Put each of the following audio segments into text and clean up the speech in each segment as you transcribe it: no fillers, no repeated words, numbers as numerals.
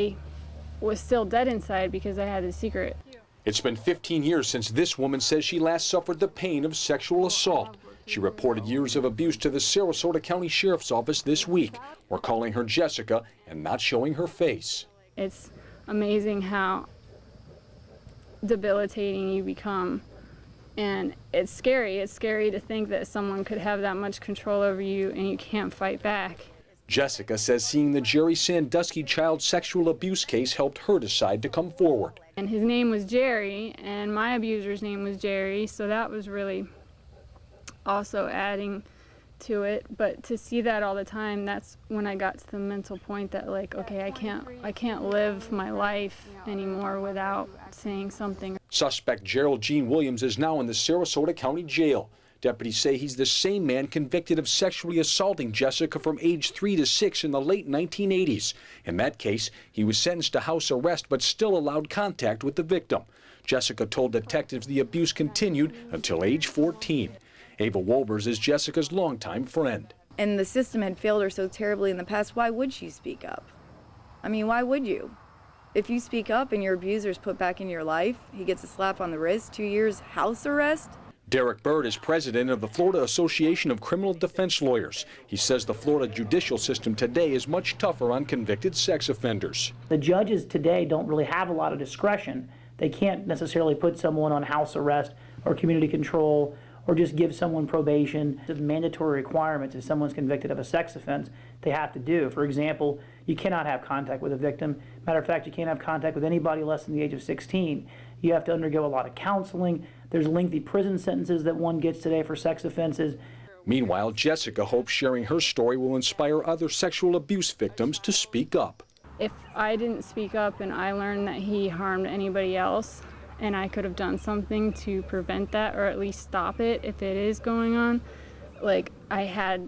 I was still dead inside because I had the secret. It's been 15 years since this woman says she last suffered the pain of sexual assault. She reported years of abuse to the Sarasota County Sheriff's Office this week. We're calling her Jessica and not showing her face. It's amazing how debilitating you become. And it's scary. It's scary to think that someone could have that much control over you and you can't fight back. Jessica says seeing the Jerry Sandusky child sexual abuse case helped her decide to come forward. And his name was Jerry, and my abuser's name was Jerry, so that was really also adding to it. But to see that all the time, that's when I got to the mental point that, like, okay, I can't live my life anymore without saying something. Suspect Gerald Gene Williams is now in the Sarasota County Jail. Deputies say he's the same man convicted of sexually assaulting Jessica from age 3 to 6 in the late 1980s. In that case, he was sentenced to house arrest but still allowed contact with the victim. Jessica told detectives the abuse continued until age 14. Ava Wolbers is Jessica's longtime friend. And the system had failed her so terribly in the past, why would she speak up? I mean, why would you? If you speak up and your abuser's put back in your life, he gets a slap on the wrist, 2 years house arrest. Derek Bird is president of the Florida Association of Criminal Defense Lawyers. He says the Florida judicial system today is much tougher on convicted sex offenders. The judges today don't really have a lot of discretion. They can't necessarily put someone on house arrest or community control or just give someone probation. The mandatory requirements if someone's convicted of a sex offense, they have to do. For example, you cannot have contact with a victim. Matter of fact, you can't have contact with anybody less than the age of 16. You have to undergo a lot of counseling. There's lengthy prison sentences that one gets today for sex offenses. Meanwhile, Jessica hopes sharing her story will inspire other sexual abuse victims to speak up. If I didn't speak up and I learned that he harmed anybody else, and I could have done something to prevent that or at least stop it if it is going on, like, I had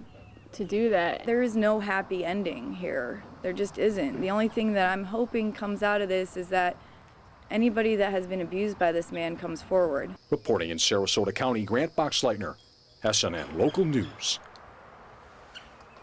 to do that. There is no happy ending here. There just isn't. The only thing that I'm hoping comes out of this is that anybody that has been abused by this man comes forward. Reporting in Sarasota County, Grant Boxleitner, SNN Local News.